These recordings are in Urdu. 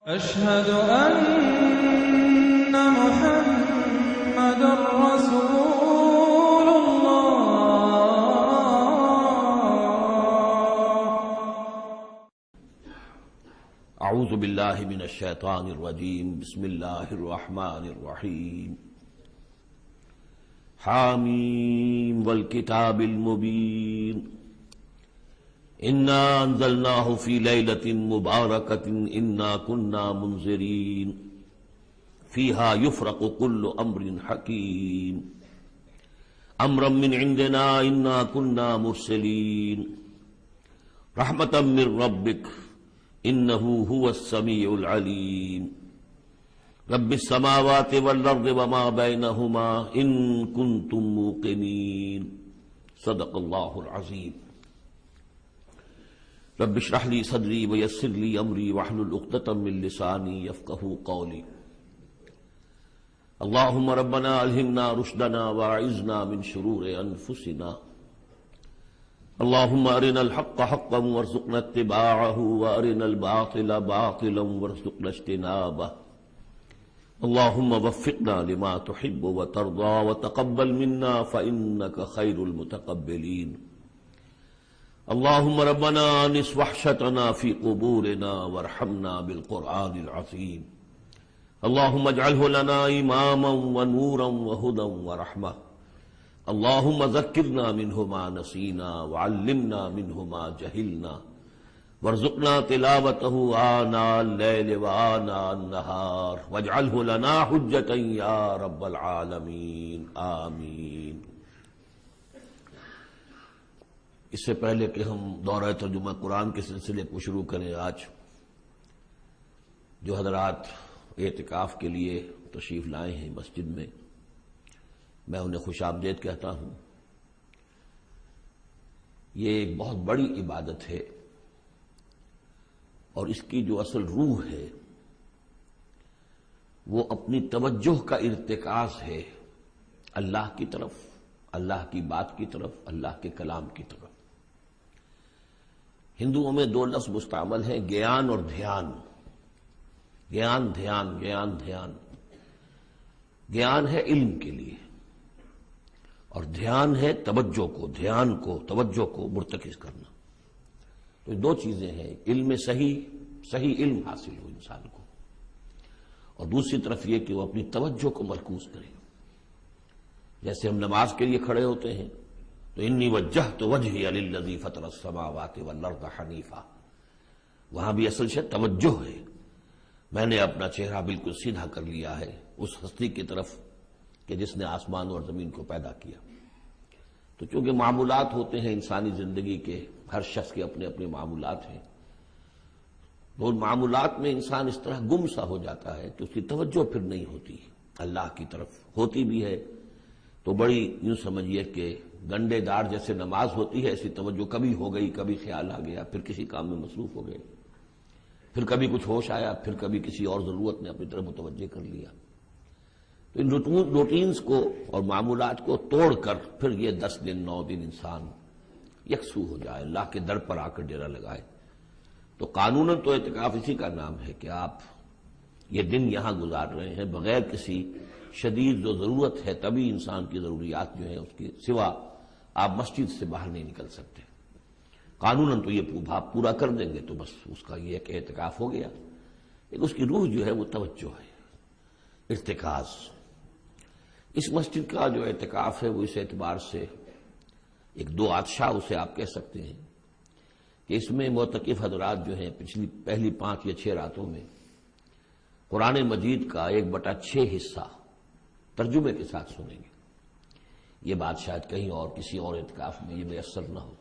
أشهد أن محمد رسول الله. اعوذ باللہ من الشیطان الرجیم بسم اللہ الرحمن الرحیم حامیم والکتاب المبین انا انزلناہ فی لیلۃ مبارکۃ انا کنا منذرین فیہا یفرق کل امر حکیم امرا من عندنا انا کنا مرسلین رحمتا من ربک انه هو السمیع العلیم رب السماوات والارض وما بینہما ان کنتم موقنین صدق اللہ العظیم رب اشرح لی صدری ویسر لی امری واحلل عقدۃ من لسانی یفقہوا قولی اللہم ربنا الہمنا رشدنا واعذنا من شرور انفسنا اللهم ارنا الحق حقا وارزقنا اتباعه وارنا الباطل باطلا وارزقنا اجتنابه اللهم وفقنا لما تحب وترضى وتقبل منا فإنك خير المتقبلين اللهم ربنا انس وحشتنا في قبورنا وارحمنا بالقرآن العظيم اللهم اجعله لنا إماما ونورا وهدى ورحمة اللهم ذکرنا منہ ما نسینا وعلمنا منہ ما جہلنا وارزقنا تلاوته آناء اللیل وآناء النہار واجعلہ لنا حجتا یا رب العالمین آمین۔ اس سے پہلے کہ ہم دورہ ترجمہ قرآن کے سلسلے کو شروع کریں، آج جو حضرات اعتکاف کے لیے تشریف لائے ہیں مسجد میں، میں انہیں خوش آمدید کہتا ہوں۔ یہ ایک بہت بڑی عبادت ہے اور اس کی جو اصل روح ہے وہ اپنی توجہ کا ارتکاز ہے اللہ کی طرف، اللہ کی بات کی طرف، اللہ کے کلام کی طرف۔ ہندوؤں میں دو لفظ مستعمل ہیں، گیان اور دھیان۔ گیان دھیان، گیان دھیان۔ گیان ہے علم کے لیے اور دھیان ہے توجہ کو، دھیان کو، توجہ کو مرتکز کرنا۔ تو دو چیزیں ہیں، علم صحیح علم حاصل ہو انسان کو، اور دوسری طرف یہ کہ وہ اپنی توجہ کو مرکوز کرے۔ جیسے ہم نماز کے لیے کھڑے ہوتے ہیں تو انی وجہت وجہی للذی فطر السماوات والارض حنیفا، وہاں بھی اصل شے توجہ ہے، میں نے اپنا چہرہ بالکل سیدھا کر لیا ہے اس ہستی کی طرف کہ جس نے آسمان اور زمین کو پیدا کیا۔ تو چونکہ معمولات ہوتے ہیں انسانی زندگی کے، ہر شخص کے اپنے اپنے معمولات ہیں، تو ان معمولات میں انسان اس طرح گم سا ہو جاتا ہے کہ اس کی توجہ پھر نہیں ہوتی اللہ کی طرف، ہوتی بھی ہے تو بڑی یوں سمجھیے کہ گنڈے دار جیسے نماز ہوتی ہے، ایسی توجہ کبھی ہو گئی، کبھی خیال آ گیا، پھر کسی کام میں مصروف ہو گئے، پھر کبھی کچھ ہوش آیا، پھر کبھی کسی اور ضرورت نے اپنی طرف متوجہ کر لیا۔ تو ان روٹینز کو اور معمولات کو توڑ کر پھر یہ 10 دن 9 دن انسان یکسو ہو جائے، اللہ کے در پر آ کر ڈیرا لگائے۔ تو قانوناً تو اعتکاف اسی کا نام ہے کہ آپ یہ دن یہاں گزار رہے ہیں بغیر کسی شدید جو ضرورت ہے، طبی انسان کی ضروریات جو ہیں اس کی سوا آپ مسجد سے باہر نہیں نکل سکتے۔ قانوناً تو یہ آپ پورا کر دیں گے تو بس اس کا یہ کہ اعتکاف ہو گیا، لیکن اس کی روح جو ہے وہ توجہ ہے، ارتکاز۔ اس مسجد کا جو اعتکاف ہے وہ اس اعتبار سے ایک دو آتشاہ اسے آپ کہہ سکتے ہیں کہ اس میں معتکف حضرات جو ہیں پہلی 5 یا 6 راتوں میں قرآن مجید کا 1/6 حصہ ترجمے کے ساتھ سنیں گے۔ یہ بات شاید کہیں اور کسی اور اعتکاف میں یہ میسر نہ ہو۔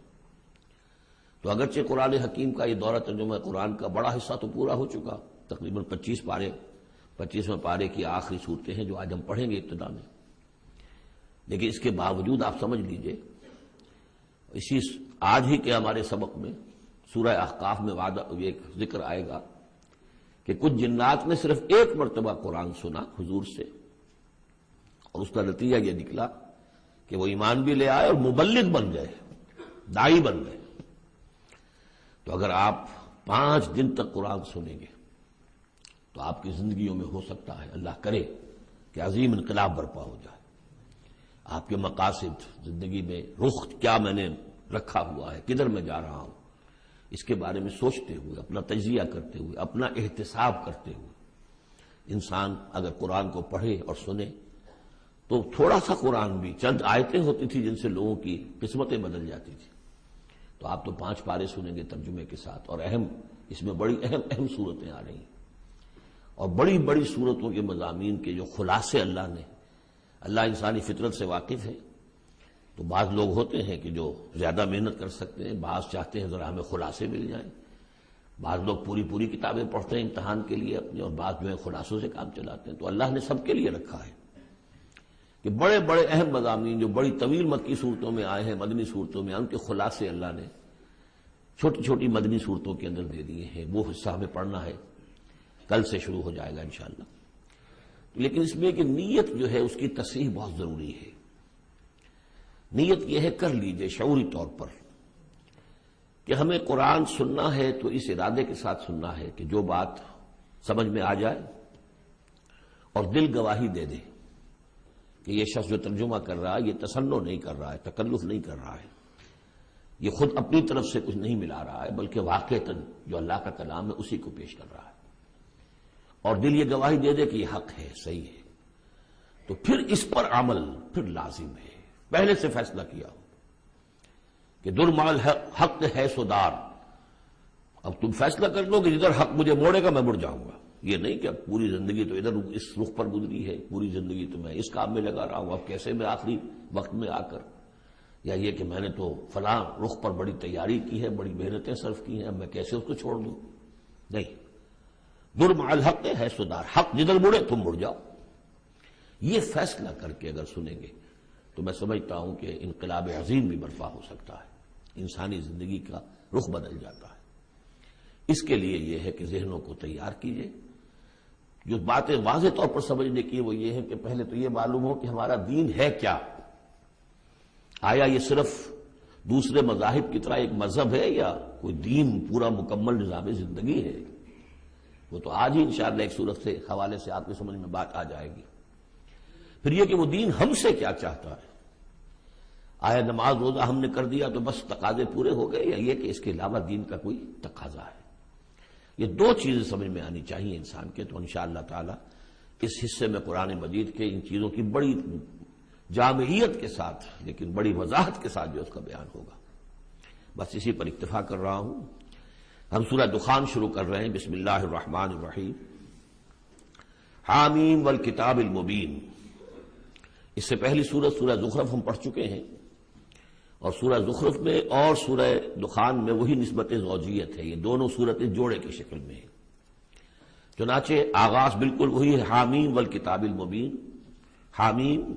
تو اگرچہ قرآن حکیم کا یہ دورہ ترجمہ قرآن کا بڑا حصہ تو پورا ہو چکا، تقریباً 25ویں پارے کی آخری صورتیں ہیں جو آج ہم پڑھیں گے ابتدا میں، لیکن اس کے باوجود آپ سمجھ لیجئے اسی آج ہی کے ہمارے سبق میں سورہ احقاف میں ایک ذکر آئے گا کہ کچھ جنات نے صرف 1 مرتبہ قرآن سنا حضور سے، اور اس کا نتیجہ یہ نکلا کہ وہ ایمان بھی لے آئے اور مبلغ بن گئے، داعی بن گئے۔ تو اگر آپ 5 دن تک قرآن سنیں گے آپ کی زندگیوں میں ہو سکتا ہے، اللہ کرے کہ عظیم انقلاب برپا ہو جائے. آپ کے مقاصد زندگی میں، رخ کیا میں نے رکھا ہوا ہے، کدھر میں جا رہا ہوں، اس کے بارے میں سوچتے ہوئے، اپنا تجزیہ کرتے ہوئے، اپنا احتساب کرتے ہوئے انسان اگر قرآن کو پڑھے اور سنے تو تھوڑا سا قرآن بھی، چند آیتیں ہوتی تھی جن سے لوگوں کی قسمتیں بدل جاتی تھی. تو آپ تو 5 پارے سنیں گے ترجمے کے ساتھ، اور اس میں بڑی اہم صورتیں آ رہی ہیں، اور بڑی بڑی صورتوں کے مضامین کے جو خلاصے اللہ انسانی فطرت سے واقف ہے. تو بعض لوگ ہوتے ہیں کہ جو زیادہ محنت کر سکتے ہیں، بعض چاہتے ہیں ذرا ہمیں خلاصے مل جائیں، بعض لوگ پوری کتابیں پڑھتے ہیں امتحان کے لیے اپنے، اور بعض جو ہے خلاصوں سے کام چلاتے ہیں. تو اللہ نے سب کے لیے رکھا ہے کہ بڑے بڑے اہم مضامین جو بڑی طویل مکی صورتوں میں آئے ہیں، مدنی صورتوں میں، ان کے خلاصے اللہ نے چھوٹی چھوٹی مدنی صورتوں کے اندر دے دیے ہیں. وہ حصہ ہمیں پڑھنا ہے، کل سے شروع ہو جائے گا انشاءاللہ. لیکن اس میں کہ نیت جو ہے اس کی تصحیح بہت ضروری ہے. نیت یہ ہے، کر لیجئے شعوری طور پر کہ ہمیں قرآن سننا ہے تو اس ارادے کے ساتھ سننا ہے کہ جو بات سمجھ میں آ جائے اور دل گواہی دے دے کہ یہ شخص جو ترجمہ کر رہا ہے یہ تصنع نہیں کر رہا ہے، تکلف نہیں کر رہا ہے، یہ خود اپنی طرف سے کچھ نہیں ملا رہا ہے، بلکہ واقعتاً جو اللہ کا کلام ہے اسی کو پیش کر رہا ہے، اور دل یہ گواہی دے دے کہ یہ حق ہے، صحیح ہے. تو پھر اس پر عمل پھر لازم ہے، پہلے سے فیصلہ کیا ہو کہ درمال حق ہے سودار. اب تم فیصلہ کر لو کہ جدھر حق مجھے موڑے گا میں مڑ جاؤں گا. یہ نہیں کہ اب پوری زندگی تو ادھر اس رخ پر گزری ہے، پوری زندگی تو میں اس کام میں لگا رہا ہوں، اب کیسے میں آخری وقت میں آ کر، یا یہ کہ میں نے تو فلاں رخ پر بڑی تیاری کی ہے، بڑی محنتیں صرف کی ہیں، اب میں کیسے اس کو چھوڑ دوں. نہیں، درمال حق ہے سودار، حق جدھر مڑے تم مڑ جاؤ. یہ فیصلہ کر کے اگر سنیں گے تو میں سمجھتا ہوں کہ انقلاب عظیم بھی برپا ہو سکتا ہے، انسانی زندگی کا رخ بدل جاتا ہے. اس کے لیے یہ ہے کہ ذہنوں کو تیار کیجئے. جو باتیں واضح طور پر سمجھنے کی وہ یہ ہے کہ پہلے تو یہ معلوم ہو کہ ہمارا دین ہے کیا. آیا یہ صرف دوسرے مذاہب کی طرح ایک مذہب ہے یا کوئی دین پورا مکمل نظام زندگی ہے؟ وہ تو آج ہی انشاءاللہ ایک صورت سے حوالے سے آپ کی سمجھ میں بات آ جائے گی. پھر یہ کہ وہ دین ہم سے کیا چاہتا ہے. آیا نماز روزہ ہم نے کر دیا تو بس تقاضے پورے ہو گئے، یا یہ کہ اس کے علاوہ دین کا کوئی تقاضا ہے؟ یہ 2 چیزیں سمجھ میں آنی چاہیے انسان کے. تو انشاءاللہ تعالی اس حصے میں قرآن مجید کے ان چیزوں کی بڑی جامعیت کے ساتھ لیکن بڑی وضاحت کے ساتھ جو اس کا بیان ہوگا. بس اسی پر اکتفا کر رہا ہوں. ہم سورہ دخان شروع کر رہے ہیں. بسم اللہ الرحمن الرحیم. حامیم والکتاب المبین. اس سے پہلی سورت سورہ زخرف ہم پڑھ چکے ہیں، اور سورہ زخرف میں اور سورہ دخان میں وہی نسبت زوجیت ہے. یہ دونوں سورتیں جوڑے کی شکل میں ہیں. چنانچہ آغاز بالکل وہی ہے، حامیم والکتاب المبین. حامیم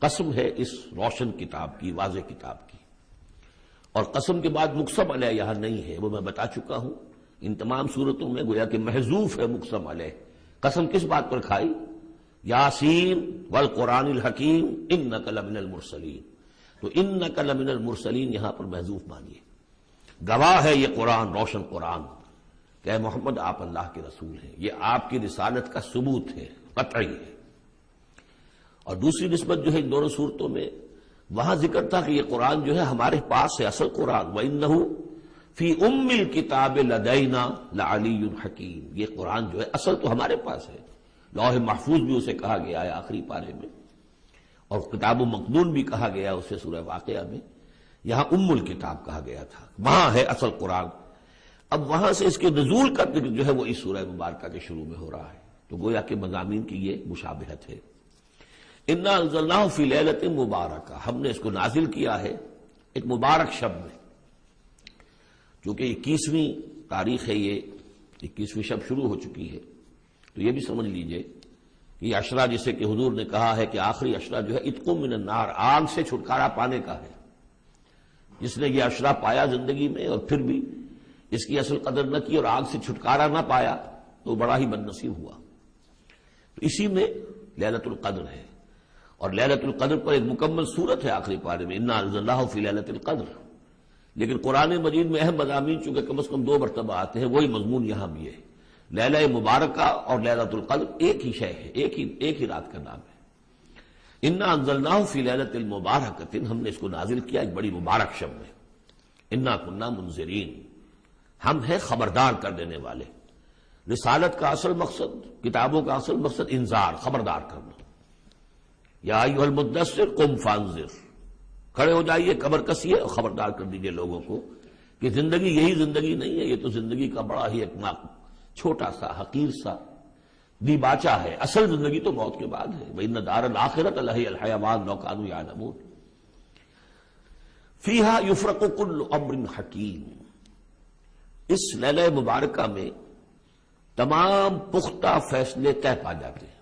قسم ہے اس روشن کتاب کی، واضح کتاب کی. اور قسم کے بعد مقسم علیہ یہاں نہیں ہے، وہ میں بتا چکا ہوں. ان تمام صورتوں میں گویا کہ محذوف ہے مقسم علیہ. قسم کس بات پر کھائی؟ یاسین والقرآن الحکیم انک لمن المرسلین. تو انک لمن المرسلین یہاں پر محذوف مانیے. گواہ ہے یہ قرآن، روشن قرآن، کہ اے محمد آپ اللہ کے رسول ہیں. یہ آپ کی رسالت کا ثبوت ہے، قطعی ہے. اور دوسری نسبت جو ہے ان دونوں صورتوں میں، وہاں ذکر تھا کہ یہ قرآن جو ہے ہمارے پاس ہے، اصل قرآن. وَإِنَّهُ فِي أُمِّ الْكِتَابِ لَدَيْنَا لَعَلِيٌّ حَكِيمٌ. یہ قرآن جو ہے اصل تو ہمارے پاس ہے. لوح محفوظ بھی اسے کہا گیا ہے آخری پارے میں، اور کتاب مقدون بھی کہا گیا اسے سورہ واقعہ میں. یہاں ام الکتاب کہا گیا تھا، وہاں ہے اصل قرآن. اب وہاں سے اس کے نزول کا ذکر جو ہے وہ اس سورہ مبارکہ کے شروع میں ہو رہا ہے. تو گویا کہ مضامین کی یہ مشابہت ہے. انا انزلناہ فی لیلۃ مبارکہ. ہم نے اس کو نازل کیا ہے ایک مبارک شب میں. چونکہ 21ویں تاریخ ہے، یہ 21ویں شب شروع ہو چکی ہے. تو یہ بھی سمجھ لیجئے کہ یہ عشرہ جسے کہ حضور نے کہا ہے کہ آخری عشرہ جو ہے اتق من النار، آگ سے چھٹکارا پانے کا ہے. جس نے یہ عشرہ پایا زندگی میں اور پھر بھی اس کی اصل قدر نہ کی اور آگ سے چھٹکارا نہ پایا تو بڑا ہی بد نصیب ہوا. تو اسی میں لیلۃ القدر ہے، اور لیلۃ القدر پر ایک مکمل صورت ہے آخری پارے میں، انا انزلناہ فی لیلۃ القدر. لیکن قرآن مجید میں اہم مضامین چونکہ کم از کم 2 مرتبہ آتے ہیں، وہی مضمون یہاں بھی ہے. لیلہ مبارکہ اور لیلۃ القدر ایک ہی شے ہے، ایک ہی رات کا نام ہے۔ انا انزلناہ فی لیلۃ المبارکۃ، ہم نے اس کو نازل کیا ایک بڑی مبارک شب میں۔ انا کنا منذرین، ہم ہیں خبردار کر دینے والے۔ رسالت کا اصل مقصد، کتابوں کا اصل مقصد انذار، خبردار کرنا۔ یا ایھا المدثر قم فانذر، کھڑے ہو جائیے، کمر کسیے اور خبردار کر دیجئے لوگوں کو کہ زندگی یہی زندگی نہیں ہے، یہ تو زندگی کا بڑا ہی ایک چھوٹا سا حقیر سا دیباچہ ہے، اصل زندگی تو موت کے بعد ہے۔ وَإِنَّ دَارَ الْآخِرَةَ لَهِيَ الْحَيَوَانُ لَوْ كَانُوا يَعْلَمُونَ فِيهَا يُفْرَقُ كُلُّ أَمْرٍ حَكِيمٍ، اس لیلہ مبارکہ میں تمام پختہ فیصلے طے پا جاتے ہیں۔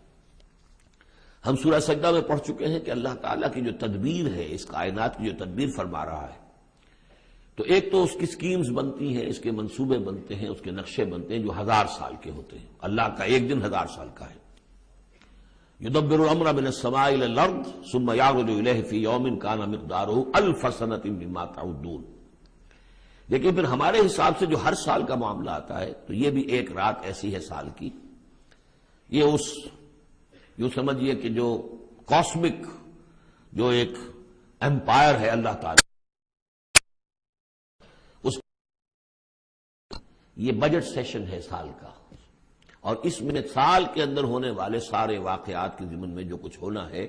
ہم سورہ سجدہ میں پڑھ چکے ہیں کہ اللہ تعالیٰ کی جو تدبیر ہے، اس کائنات کی جو تدبیر فرما رہا ہے، تو ایک تو اس کی سکیمز بنتی ہیں، اس کے منصوبے بنتے ہیں، اس کے نقشے بنتے ہیں جو 1000 سال کے ہوتے ہیں۔ اللہ کا ایک دن 1000 سال کا ہے۔ یدبر الامر من السماء الى الارض ثم يعرج الیہ فی یوم کان مقدارہ 1000 سنۃ مما تعدون۔ لیکن پھر ہمارے حساب سے جو ہر سال کا معاملہ آتا ہے، تو یہ بھی ایک رات ایسی ہے سال کی۔ یہ اس یوں سمجھیے کہ جو کاسمک جو ایک امپائر ہے اللہ تعالیٰ، یہ بجٹ سیشن ہے سال کا، اور اس میں سال کے اندر ہونے والے سارے واقعات کے ضمن میں جو کچھ ہونا ہے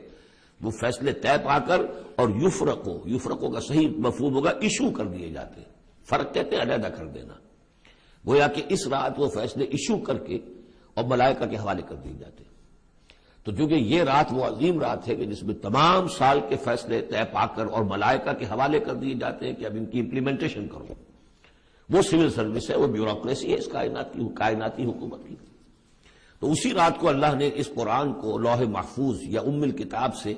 وہ فیصلے طے پا کر اور یفرقو کا صحیح مفہوم ہوگا ایشو کر دیے جاتے ہیں۔ فرق کہتے ہیں علیحدہ کر دینا، گویا کہ اس رات وہ فیصلے ایشو کر کے اور ملائکہ کے حوالے کر دیے جاتے ہیں۔ تو چونکہ یہ رات وہ عظیم رات ہے کہ جس میں تمام سال کے فیصلے طے پا کر اور ملائکہ کے حوالے کر دیے جاتے ہیں کہ اب ان کی امپلیمنٹیشن کرو، وہ سول سروس ہے، وہ بیوروکریسی ہے اس کائناتی حکومت کی۔ تو اسی رات کو اللہ نے اس قرآن کو لوح محفوظ یا ام الکتاب سے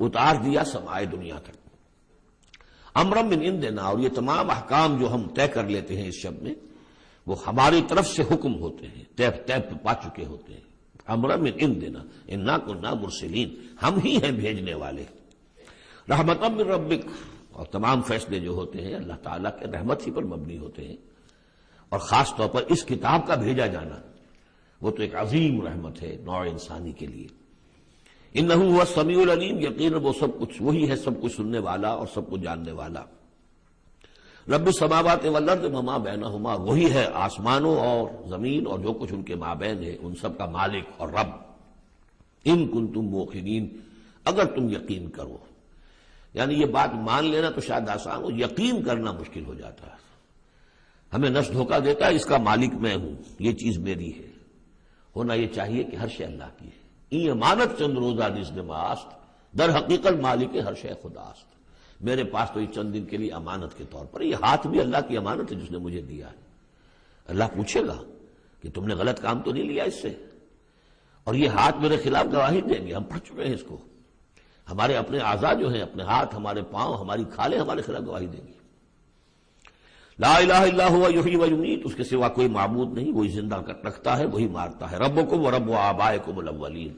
اتار دیا سمائے دنیا تک۔ امرم من عندنا، اور یہ تمام احکام جو ہم طے کر لیتے ہیں اس شب میں، وہ ہماری طرف سے حکم ہوتے ہیں، طے پا چکے ہوتے ہیں۔ امرم من عندنا انا کنا مرسلین، ہم ہی ہیں بھیجنے والے۔ رحمتا من ربک، اور تمام فیصلے جو ہوتے ہیں اللہ تعالیٰ کے رحمت ہی پر مبنی ہوتے ہیں، اور خاص طور پر اس کتاب کا بھیجا جانا وہ تو ایک عظیم رحمت ہے نوع انسانی کے لیے۔ انہ هو السمیع العلیم، یقیناً وہ سب کچھ وہی ہے، سب کچھ سننے والا اور سب کچھ جاننے والا۔ رب السماوات والارض وما بینہما، وہی ہے آسمانوں اور زمین اور جو کچھ ان کے مابین ہے، ان سب کا مالک اور رب۔ ان کنتم موقنین، اگر تم یقین کرو، یعنی یہ بات مان لینا تو شاید آسان ہو، یقین کرنا مشکل ہو جاتا ہے۔ ہمیں نفس دھوکہ دیتا ہے اس کا مالک میں ہوں، یہ چیز میری ہے۔ ہونا یہ چاہیے کہ ہر شے اللہ کی ہے۔ این امانت چند روزہ نزد ماست، در حقیقت مالک ہر شے خداست۔ میرے پاس تو یہ چند دن کے لیے امانت کے طور پر، یہ ہاتھ بھی اللہ کی امانت ہے جس نے مجھے دیا ہے۔ اللہ پوچھے گا کہ تم نے غلط کام تو نہیں لیا اس سے، اور یہ ہاتھ میرے خلاف گواہی دیں گے، ہم پڑھ چکے ہیں اس کو۔ ہمارے اپنے اعضاء جو ہیں، اپنے ہاتھ، ہمارے پاؤں، ہماری کھالیں ہمارے خلاف گواہی دیں گی۔ لا الہ الا هو یحیی و یمیت، اس کے سوا کوئی معبود نہیں، وہی زندہ رکھتا ہے، وہی مارتا ہے۔ ربکم و رب آبائکم الاولین،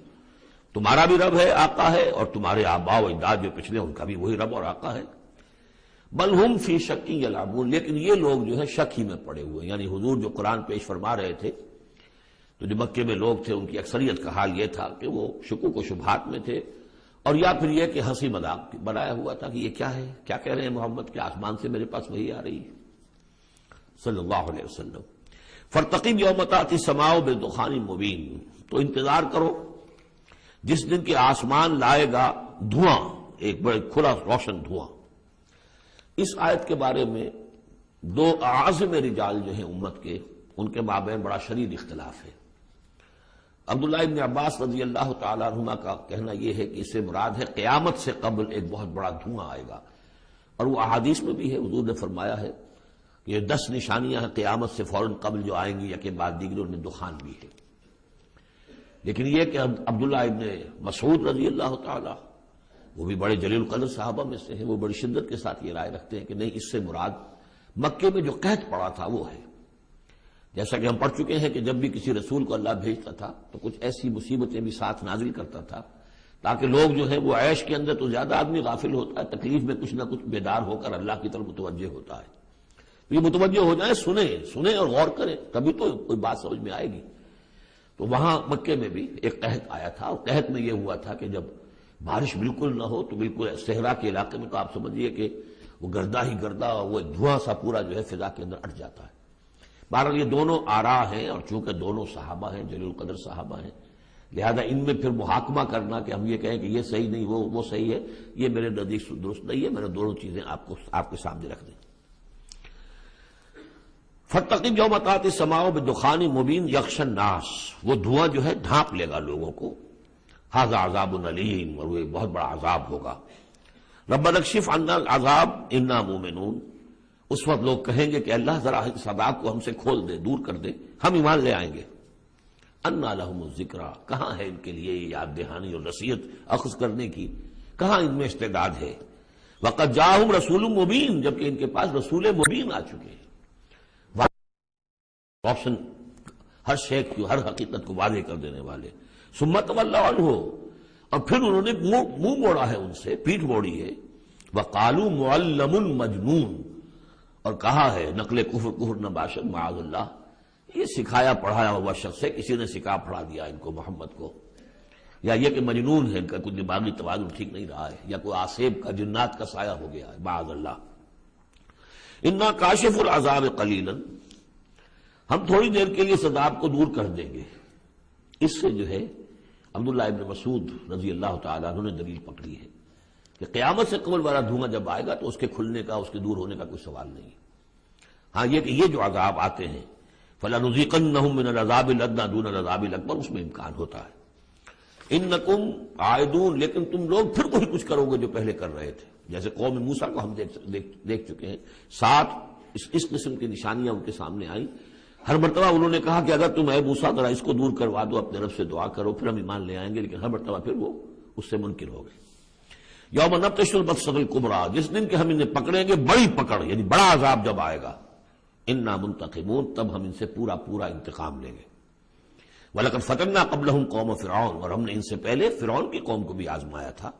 تمہارا بھی رب ہے، آقا ہے، اور تمہارے آباء و اجداد جو پچھلے ان کا بھی وہی رب اور آقا ہے۔ بل ہم فی شک یلعبون، لیکن یہ لوگ جو ہے شک ہی میں پڑے ہوئے ہیں۔ یعنی حضور جو قرآن پیش فرما رہے تھے، تو جو مکے میں لوگ تھے ان کی اکثریت کا حال یہ تھا کہ وہ شکوک و شبہات میں تھے، اور یا پھر یہ کہ ہنسی مذاق بنایا ہوا تھا کہ یہ کیا ہے، کیا کہہ رہے ہیں محمد، کہ آسمان سے میرے پاس وہی آ رہی ہے صلی اللہ علیہ وسلم۔ فارتقب یوم تأتی السماء بدخان مبین، تو انتظار کرو جس دن کہ آسمان لائے گا دھواں، ایک بڑے کھلا روشن دھواں۔ اس آیت کے بارے میں دو اعظم رجال جو ہیں امت کے، ان کے مابین بڑا شدید اختلاف ہے۔ عبداللہ ابن عباس رضی اللہ تعالیٰ عنہما کا کہنا یہ ہے کہ اس سے مراد ہے قیامت سے قبل ایک بہت بڑا دھواں آئے گا، اور وہ احادیث میں بھی ہے، حضور نے فرمایا ہے کہ یہ 10 نشانیاں ہیں قیامت سے فوراً قبل جو آئیں گی، یکے بعد دیگر، ان میں دخان بھی ہے۔ لیکن یہ کہ عبداللہ ابن مسعود رضی اللہ تعالیٰ، وہ بھی بڑے جلیل القدر صحابہ میں سے ہیں، وہ بڑی شدت کے ساتھ یہ رائے رکھتے ہیں کہ نہیں، اس سے مراد مکے میں جو قحط پڑا تھا وہ ہے۔ جیسا کہ ہم پڑھ چکے ہیں کہ جب بھی کسی رسول کو اللہ بھیجتا تھا تو کچھ ایسی مصیبتیں بھی ساتھ نازل کرتا تھا تاکہ لوگ جو ہیں وہ عیش کے اندر تو زیادہ آدمی غافل ہوتا ہے، تکلیف میں کچھ نہ کچھ بیدار ہو کر اللہ کی طرف متوجہ ہوتا ہے۔ یہ متوجہ ہو جائیں، سنیں اور غور کریں، تبھی تو کوئی بات سمجھ میں آئے گی۔ تو وہاں مکے میں بھی ایک قحط آیا تھا، اور قحط میں یہ ہوا تھا کہ جب بارش بالکل نہ ہو تو بالکل صحرا کے علاقے میں تو آپ سمجھیے کہ وہ گردہ ہی گردہ، وہ دھواں سا پورا جو ہے فضا کے اندر اٹھ جاتا ہے۔ بہرحال یہ دونوں آراء ہیں، اور چونکہ دونوں صحابہ ہیں، جلیل القدر صحابہ ہیں، لہذا ان میں پھر محاکمہ کرنا کہ ہم یہ کہیں کہ یہ صحیح نہیں وہ صحیح ہے، یہ میرے نزدیک درست نہیں ہے۔ میں نے دونوں چیزیں آپ کے سامنے رکھ دیں۔ فَاتَّقِبْ يَوْمَ تَأْتِي السَّمَاءُ بِدُخَانٍ مُبِينٍ يَغْشَى النَّاسَ، وہ دھواں جو ہے ڈھانپ لے گا لوگوں کو۔ هَذَا عَذَابٌ أَلِيمٌ، اور وہ ایک بہت بڑا عذاب ہوگا۔ رَبَّنَا اكْشِفْ عَنَّا الْعَذَابَ إِنَّا مُؤْمِنُونَ، اس وقت لوگ کہیں گے کہ اللہ ذرا اس عذاب کو ہم سے کھول دے، دور کر دے، ہم ایمان لے آئیں گے۔ اَنَّا لَهُمُ الذِّكْرَىٰ، کہاں ہے ان کے لیے یہ یاد دہانی اور نصیحت اخذ کرنے کی، کہاں ان میں استعداد ہے۔ وَقَدْ جَاءَهُمْ رَسُولٌ مُبِينٌ، جبکہ ان کے پاس رسول مبین آ چکے ہیں، آپشن ہر شے کی، ہر حقیقت کو واضح کر دینے والے۔ ثُمَّ تَوَلَّوْا عَنْهُ، اور پھر انہوں نے منہ موڑا ہے ان سے، پیٹھ موڑی ہے۔ وَقَالُوا مُعَلَّمٌ مَجْنُونٌ، اور کہا ہے نقل کفر نہ باشد معاذ اللہ، یہ سکھایا پڑھایا ہوا شخص ہے، کسی نے سکھا پڑھا دیا ان کو محمد کو، یا یہ کہ مجنون ہے، ان کا کوئی دماغی توازن ٹھیک نہیں رہا ہے، یا کوئی آصیب کا جنات کا سایہ ہو گیا ہے معاذ اللہ۔ انا کاشف العذاب قلیلا، ہم تھوڑی دیر کے لیے اس عذاب کو دور کر دیں گے۔ اس سے جو ہے عبداللہ ابن مسعود رضی اللہ تعالیٰ عنہ نے دلیل پکڑی ہے کہ قیامت سے قبل والا دھواں جب آئے گا تو اس کے کھلنے کا، اس کے دور ہونے کا کوئی سوال نہیں۔ ہاں یہ کہ یہ جو عذاب آتے ہیں فَلَنُذِيقَنَّهُم مِّنَ الْعَذَابِ الْأَدْنَىٰ دُونَ الْعَذَابِ الْأَكْبَرِ، اس میں امکان ہوتا ہے۔ اِنَّكُمْ عَائِدُونَ، لیکن تم لوگ پھر وہی کچھ کرو گے جو پہلے کر رہے تھے، جیسے قوم موسیٰ کو ہم دیکھ چکے ہیں، 7 اس قسم کی نشانیاں ان کے سامنے آئیں۔ ہر مرتبہ انہوں نے کہا کہ اگر تم اے موسیٰ ذرا اس کو دور کروا دو، اپنے رب سے دعا کرو، پھر ہم ایمان لے آئیں گے، لیکن ہر مرتبہ پھر وہ اس سے منکر ہو گئے۔ یوم نبطش البطشۃ الکبریٰ، جس دن کہ ہم انہیں پکڑیں گے بڑی پکڑ، یعنی بڑا عذاب جب آئے گا، انا منتقمون، تب ہم ان سے پورا انتقام لیں گے۔ وَلَقَدْ فَتَنَّا قَبْلَهُمْ قَوْمَ فِرْعَوْنَ، اور ہم نے ان سے پہلے فرعون کی قوم کو بھی آزمایا تھا۔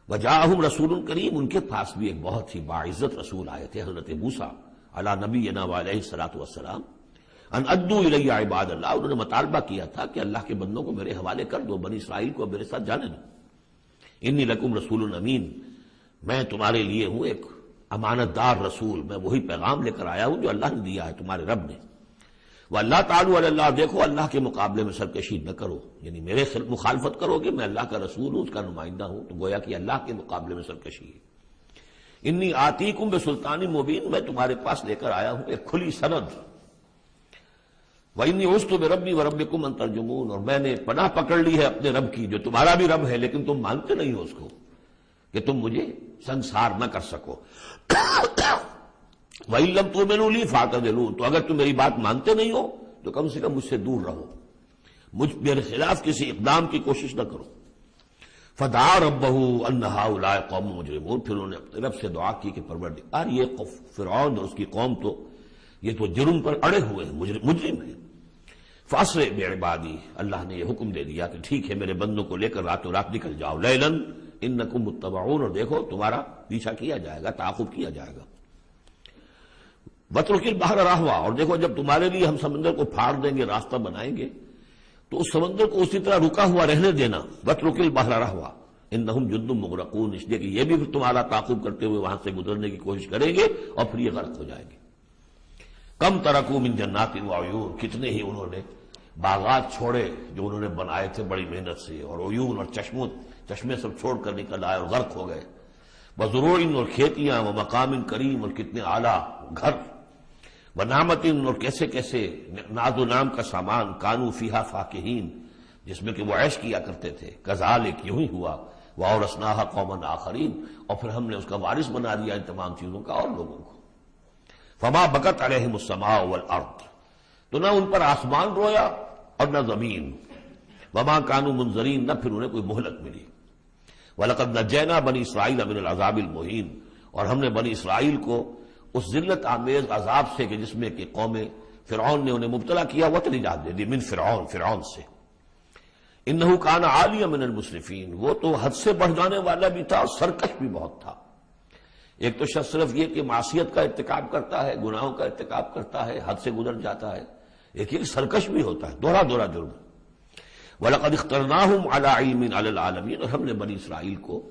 وَجَاءَهُمْ رَسُولٌ کریم، ان کے پاس بھی ایک بہت ہی باعزت رسول آئے تھے، حضرت موسیٰ علی نبینا وعلیہ الصلاۃ والسلام، ان ادوا الی عباد اللہ، انہوں نے مطالبہ کیا تھا کہ اللہ کے بندوں کو میرے حوالے کر دو، بنی اسرائیل کو میرے ساتھ جانے دو۔ انی لکم رسول امین، میں تمہارے لیے ہوں ایک امانت دار رسول، میں وہی پیغام لے کر آیا ہوں جو اللہ نے دیا ہے تمہارے رب نے۔ وَاللَّهُ تَعَالَى عَلَى اللَّهِ، دیکھو اللہ کے مقابلے میں سرکشی نہ کرو، یعنی میرے مخالفت کرو گے، میں اللہ کا رسول ہوں، اس کا نمائندہ ہوں، تو گویا کہ اللہ کے مقابلے میں سرکشی ہے۔ انی آتیکم بسلطان مبین، میں تمہارے پاس لے کر آیا ہوں ایک کھلی سند۔ وَإِنِّي عُذْتُ بِرَبِّي وَرَبِّكُمْ أَن تَرْجُمُونَ، اور میں نے پناہ پکڑ لی ہے اپنے رب کی جو تمہارا بھی رب ہے، لیکن تم مانتے نہیں ہو اس کو، کہ تم مجھے سنسار نہ کر سکو۔ وَإِن لَّمْ تُؤْمِنُوا لِي فَاعْتَزِلُونِ، تو اگر تم میری بات مانتے نہیں ہو تو کم سے کم مجھ سے دور رہو، میرے خلاف کسی اقدام کی کوشش نہ کرو۔ فَدَعَا رَبَّهُ أَنَّ هَٰؤُلَاءِ قَوْمٌ مُجْرِمُونَ، پھر انہوں نے اپنے رب سے دعا کی کہ پروردگار یہ فرعون اور اس کی قوم تو یہ تو جرم پر اڑے ہوئے ہیں، مجرم ہیں۔ فَأَسْرِ بِعِبَادِي، اللہ نے یہ حکم دے دیا کہ ٹھیک ہے میرے بندوں کو لے کر راتوں رات نکل جاؤ، لیلاً انکم متبعون، اور دیکھو تمہارا پیچھا کیا جائے گا، تعاقب کیا جائے گا۔ وَاتْرُكِ الْبَحْرَ رَهْوًا، اور دیکھو جب تمہارے لیے ہم سمندر کو پھاڑ دیں گے، راستہ بنائیں گے، تو اس سمندر کو اسی طرح رکا ہوا رہنے دینا۔ وَاتْرُكِ الْبَحْرَ رَهْوًا إِنَّهُمْ جُندٌ مُغْرَقُونَ، اس لیے کہ یہ بھی تمہارا تعاقب کرتے ہوئے وہاں سے گزرنے کی کوشش کریں گے اور پھر یہ غرق ہو جائیں گے۔ کم ترکوا من جنات وعیون، کتنے ہی انہوں نے باغات چھوڑے جو انہوں نے بنائے تھے بڑی محنت سے، اور عیون اور چشمے سب چھوڑ کر نکل آئے اور غرق ہو گئے۔ وزروع، اور کھیتیاں، ومقام کریم، اور کتنے اعلیٰ گھر، ونعمت، اور کیسے کیسے ناز و نام کا سامان، کانوا فیہا فاکہین، جس میں کہ وہ عیش کیا کرتے تھے۔ کذالک، یوں ہی ہوا، وَأَوْرَثْنَاهَا قَوْمًا آخَرِينَ، اور پھر ہم نے اس کا وارث بنا دیا ان تمام چیزوں کا اور لوگوں کو۔ فما بکت علیہم السماء والارض، تو نہ ان پر آسمان رویا اور نہ زمین۔ وما کانوا منظرین، نہ پھر انہیں کوئی مہلت ملی۔ وَلَقَدْ نَجَّيْنَا بَنِي إِسْرَائِيلَ مِنَ الْعَذَابِ الْمُهِينِ، اور ہم نے بنی اسرائیل کو اس ذلت آمیز عذاب سے کہ جس میں کہ قوم فرعون نے انہیں مبتلا کیا، وہ نجات دے دی، من فرعون سے۔ انہ کان عالیہ من المسرفین، وہ تو حد سے بڑھ جانے والا بھی تھا اور سرکش بھی بہت تھا۔ ایک تو شخص صرف یہ کہ معصیت کا ارتکاب کرتا ہے، گناہوں کا ارتکاب کرتا ہے، حد سے گزر جاتا ہے، ایک ایک سرکش بھی ہوتا ہے، دوہرا دوہرا جرم۔ وَلَقَدِ اخْتَرْنَاهُمْ عَلَىٰ عِلْمٍ عَلَى الْعَالَمِينَ، اور ہم نے بنی اسرائیل کو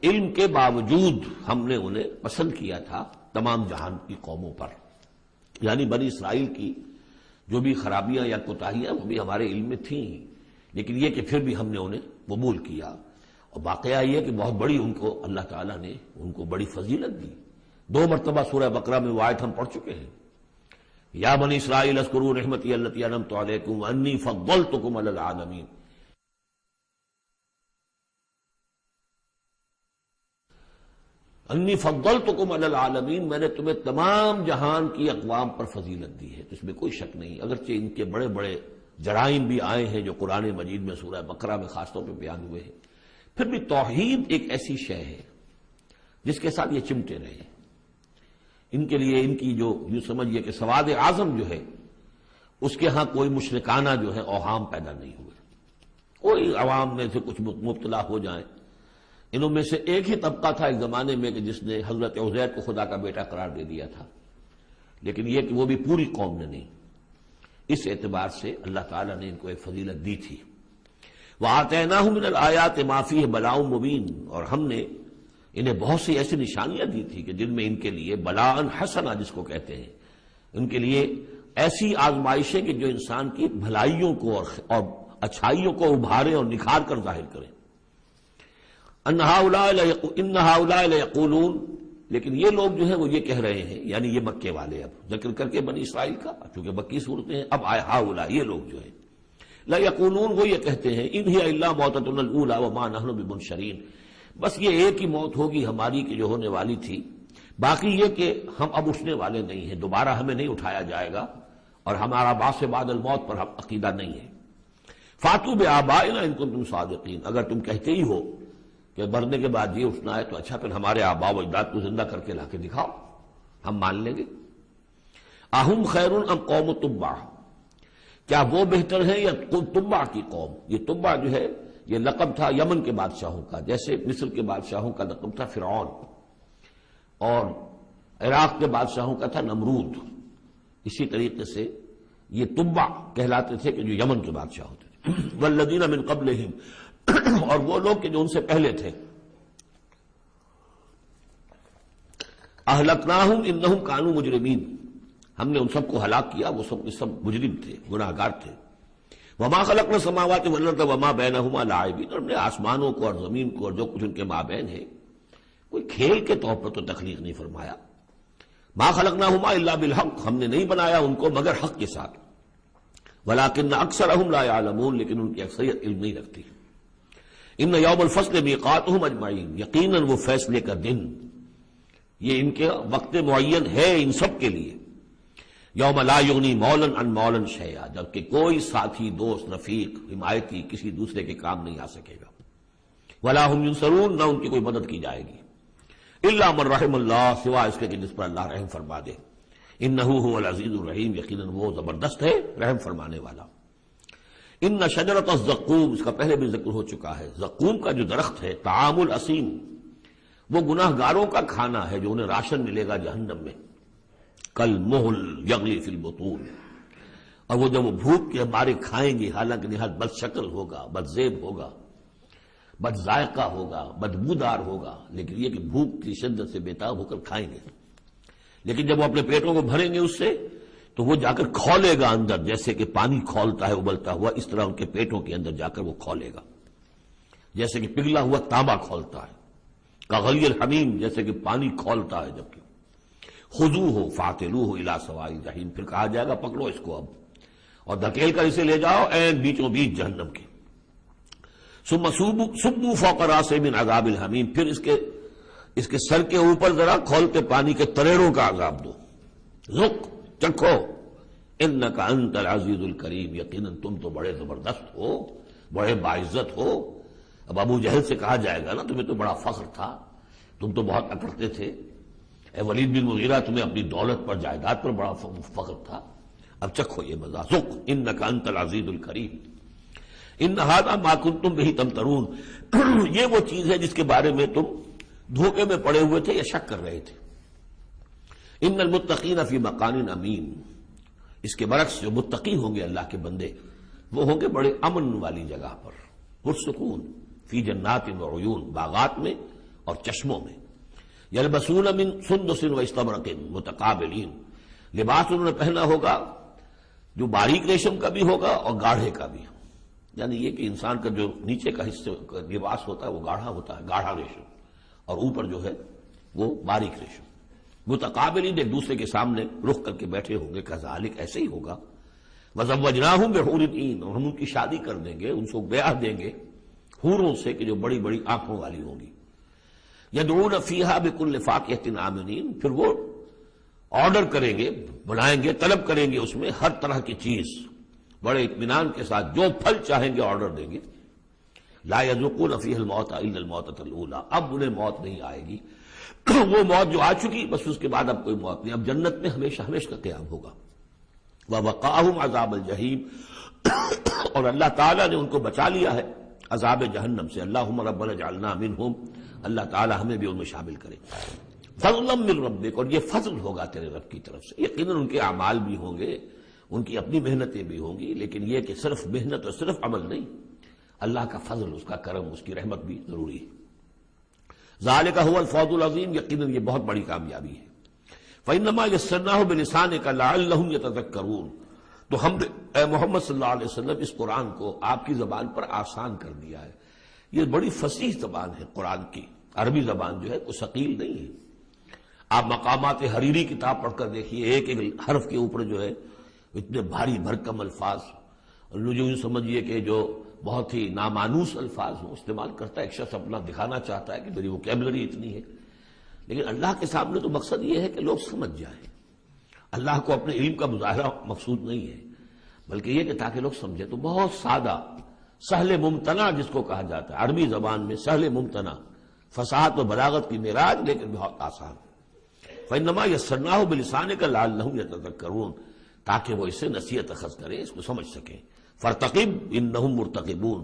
علم کے باوجود ہم نے انہیں پسند کیا تھا تمام جہان کی قوموں پر، یعنی بنی اسرائیل کی جو بھی خرابیاں یا کوتاہیاں وہ بھی ہمارے علم میں تھیں، لیکن یہ کہ پھر بھی ہم نے انہیں قبول کیا۔ اور واقعہ یہ کہ بہت بڑی ان کو اللہ تعالیٰ نے ان کو بڑی فضیلت دی۔ 2 مرتبہ سورہ بقرہ میں وہ آیت ہم پڑھ چکے ہیں، یا بنی اسرائیل اذکروا نعمتی التی انعمت علیکم وانی فضلتکم علی العالمین۔ انی فضلتکم علی العالمین، میں نے تمہیں تمام جہان کی اقوام پر فضیلت دی ہے، تو اس میں کوئی شک نہیں، اگرچہ ان کے بڑے بڑے جرائم بھی آئے ہیں جو قرآن مجید میں سورہ بقرہ میں خاص طور پہ بیان ہوئے ہیں، پھر بھی توحید ایک ایسی شے ہے جس کے ساتھ یہ چمٹے رہے ہیں۔ ان کے لیے ان کی جو یوں سمجھیے کہ سواد اعظم جو ہے اس کے ہاں کوئی مشرکانہ جو ہے اوہام پیدا نہیں ہوئے، کوئی عوام میں سے کچھ مبتلا ہو جائیں۔ انہوں میں سے ایک ہی طبقہ تھا ایک زمانے میں کہ جس نے حضرت عزیر کو خدا کا بیٹا قرار دے دیا تھا، لیکن یہ کہ وہ بھی پوری قوم نے نہیں۔ اس اعتبار سے اللہ تعالیٰ نے ان کو ایک فضیلت دی تھی۔ وَآتَيْنَاهُم مِّنَ الْآيَاتِ مَا فِيهِ بَلَاءٌ مُّبِينٌ، اور ہم نے انہیں بہت سی ایسی نشانیاں دی تھی کہ جن میں ان کے لیے بلاءً حسنہ جس کو کہتے ہیں، ان کے لیے ایسی آزمائشیں کہ جو انسان کی بھلائیوں کو اور اچھائیوں کو ابھارے اور نکھار کر ظاہر کریں۔ ان ہؤلاء لیقولون، لیکن یہ لوگ جو ہیں وہ یہ کہہ رہے ہیں، یعنی یہ مکے والے، اب ذکر کر کے بنی اسرائیل کا، چونکہ مکی صورتیں ہیں، اب آئے ہؤلاء، یہ لوگ جو ہیں لیقولون، وہ یہ کہتے ہیں ان ہی الا موتتنا الاولی وما نحن بمنشرین، بس یہ ایک ہی موت ہوگی ہماری کہ جو ہونے والی تھی، باقی یہ کہ ہم اب اٹھنے والے نہیں ہیں، دوبارہ ہمیں نہیں اٹھایا جائے گا، اور ہمارا بعث بعد الموت پر عقیدہ نہیں ہے۔ فاتوا بآبائنا ان کنتم صادقین، اگر تم کہتے ہی ہو کہ مرنے کے بعد یہ اٹھنا ہے تو اچھا پھر ہمارے آباء و اجداد کو زندہ کر کے لا کے دکھاؤ، ہم مان لیں گے۔ اہم خیر ام قوم تبع، کیا وہ بہتر ہیں یا تبع کی قوم؟ یہ تبع جو ہے یہ لقب تھا یمن کے بادشاہوں کا، جیسے مصر کے بادشاہوں کا لقب تھا فرعون، اور عراق کے بادشاہوں کا تھا نمرود، اسی طریقے سے یہ تبع کہلاتے تھے کہ جو یمن کے بادشاہ ہوتے تھے۔ والذین من قبلہم، اور وہ لوگ کہ جو ان سے پہلے تھے، اہلکناہم انہم کانوا مجرمین، ہم نے ان سب کو ہلاک کیا، وہ سب کے سب مجرم تھے، گناہ گار تھے۔ وما خلقنا السماوات والارض وما بینہما لاعبین، اور ہم نے آسمانوں کو اور زمین کو اور جو کچھ ان کے مابین ہے کوئی کھیل کے طور پر تو تخلیق نہیں فرمایا۔ ما خلقناہما الا بالحق، ہم نے نہیں بنایا ان کو مگر حق کے ساتھ۔ ولکن اکثرہم لا یعلمون، لیکن ان کی اکثریت علم نہیں رکھتی۔ ان یوم الفصل میقاتہم اجمعین، یقیناً وہ فیصلے کا دن، یہ ان کے وقت معین ہے ان سب کے لیے۔ یوم لا یغنی مولا عن مولا شیئا، جبکہ کوئی ساتھی، دوست، رفیق، حمایتی کسی دوسرے کے کام نہیں آ سکے گا۔ ولا هم ینصرون، نہ ان کی کوئی مدد کی جائے گی۔ الا من رحم اللہ، سوائے اس کے کہ جس پر اللہ رحم فرما دے۔ انہ هو العزیز الرحیم، یقیناً وہ زبردست ہے رحم فرمانے والا۔ ان شجرۃ الزقوم، اس کا پہلے بھی ذکر ہو چکا ہے، زقوم کا جو درخت ہے، طعام الاسیم، وہ گناہ گاروں کا کھانا ہے جو انہیں راشن ملے گا جہنم میں۔ کالمہل یغلی فی البطون، اور وہ جب وہ بھوک کے مارے کھائیں گے، حالانکہ نہایت بد شکل ہوگا، بد زیب ہوگا، بد ذائقہ ہوگا، بدبودار ہوگا، لیکن یہ کہ بھوک کی شدت سے بےتاب ہو کر کھائیں گے، لیکن جب وہ اپنے پیٹوں کو بھریں گے اس سے تو وہ جا کر کھولے گا اندر، جیسے کہ پانی کھولتا ہے ابلتا ہوا، اس طرح ان کے پیٹوں کے اندر جا کر وہ کھولے گا، جیسے کہ پگھلا ہوا تانبا کھولتا ہے۔ کغلی الحمیم، جیسے کہ پانی کھولتا ہے جبکہ۔ خذوہ فاعتلوہ الی سواء الجحیم، پھر کہا جائے گا پکڑو اس کو اب اور دھکیل کر اسے لے جاؤ عین بیچوں بیچ جہنم کے۔ ثم صبوا فوق راسہ من عذاب الحمیم، پھر اس کے سر کے اوپر ذرا کھولتے پانی کے تریڑوں کا عذاب دو، ذق، چکھو، انک انت العزیز الکریم، یقیناً تم تو بڑے زبردست ہو، بڑے باعزت ہو۔ اب ابو جہل سے کہا جائے گا نا تمہیں تو بڑا فخر تھا، تم تو بہت اکڑتے تھے، اے ولید بن مغیرہ تمہیں اپنی دولت پر، جائیداد پر بڑا فخر تھا، اب چکھو یہ مزہ، ذق انک انت العزیز الکریم، ان ھذا ما کنتم بہ تمترون، یہ وہ چیز ہے جس کے بارے میں تم دھوکے میں پڑے ہوئے تھے یا شک کر رہے تھے۔ ان المتقین فی مقام امین، اس کے برعکس جو متقی ہوں گے اللہ کے بندے وہ ہوں گے بڑے امن والی جگہ پر، پرسکون، فی جنات و عیون، باغات میں اور چشموں میں، یلبسون من سندس و استبرق متقابلین، لباس انہوں نے پہنا ہوگا جو باریک ریشم کا بھی ہوگا اور گاڑھے کا بھی، یعنی یہ کہ انسان کا جو نیچے کا حصہ لباس ہوتا ہے وہ گاڑھا ہوتا ہے، گاڑھا ریشم، اور اوپر جو ہے وہ باریک ریشم، متقابلین ایک دوسرے کے سامنے رخ کر کے بیٹھے ہوں گے، کذالک ایسے ہی ہوگا، وزوجناہم بحور عین، اور ہم ان کی شادی کر دیں گے، ان کو بیاہ دیں گے حوروں سے کہ جو بڑی بڑی آنکھوں والی ہوں گی، یدعون فیہا بکل فاکہۃ آمنین، پھر وہ آرڈر کریں گے، بنائیں گے، طلب کریں گے اس میں ہر طرح کی چیز بڑے اطمینان کے ساتھ، جو پھل چاہیں گے آرڈر دیں گے، لا یذوقون فیہا الموت الا الموتۃ الاولی، اب انہیں موت نہیں آئے گی، وہ موت جو آ چکی بس اس کے بعد اب کوئی موت نہیں، اب جنت میں ہمیشہ ہمیشہ کا قیام ہوگا، ووقاہم عذاب الجحیم، اور اللہ تعالیٰ نے ان کو بچا لیا ہے عذاب جہنم سے، اللہم ربنا اجعلنا منہم، اللہ تعالیٰ ہمیں بھی ان میں شامل کرے، فضلا من ربک، اور یہ فضل ہوگا تیرے رب کی طرف سے، یقیناً ان کے اعمال بھی ہوں گے، ان کی اپنی محنتیں بھی ہوں گی، لیکن یہ کہ صرف محنت اور صرف عمل نہیں، اللہ کا فضل، اس کا کرم، اس کی رحمت بھی ضروری ہے، ذالک هو الفوز العظیم، یقیناً یہ بہت بڑی کامیابی ہے، فإنما یسرناہ بلسانک لعلہم یتذکرون، تو ہم نے اے محمد صلی اللہ علیہ وسلم اس قرآن کو آپ کی زبان پر آسان کر دیا ہے، یہ بڑی فصیح زبان ہے قرآن کی، عربی زبان جو ہے کوئی ثقیل نہیں ہے، آپ مقامات حریری کتاب پڑھ کر دیکھیے، ایک ایک حرف کے اوپر جو ہے اتنے بھاری بھرکم الفاظ، جو یوں سمجھیے کہ جو بہت ہی نامانوس الفاظ ہوں استعمال کرتا ہے، ایک شخص اپنا دکھانا چاہتا ہے کہ میری ووکیبلری اتنی ہے، لیکن اللہ کے سامنے تو مقصد یہ ہے کہ لوگ سمجھ جائیں، اللہ کو اپنے علم کا مظاہرہ مقصود نہیں ہے، بلکہ یہ کہ تاکہ لوگ سمجھیں، تو بہت سادہ، سہل ممتنع جس کو کہا جاتا ہے عربی زبان میں، سہل ممتنع، فصاحت و بلاغت کی معراج، لیکن بہت آسان، فإنما یسرناہ بلسانک لعلہم یتذکرون، تاکہ وہ اسے نصیحت اخذ کریں، اس کو سمجھ سکیں، فرتقب انہم مرتقبون،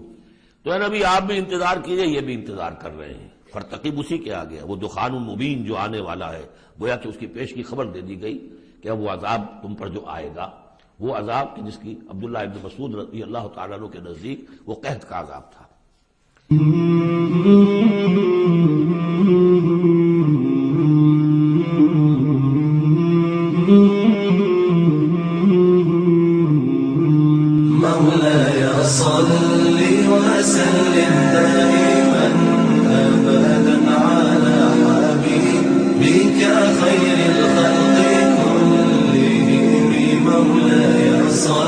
تو اے نبی آپ بھی انتظار کیجئے، یہ بھی انتظار کر رہے ہیں، فرتقب اسی کے آگے وہ دخان مبین جو آنے والا ہے، گویا کہ اس کی پیش کی خبر دے دی گئی کہ اب وہ عذاب تم پر جو آئے گا، وہ عذاب کہ جس کی عبداللہ ابن مسعود رضی اللہ تعالیٰ عنہ کے نزدیک وہ قحط کا عذاب تھا۔ مولاي صل وسلم دائما أبدا على حبيبك خير الخلق كلهم، مولاي صل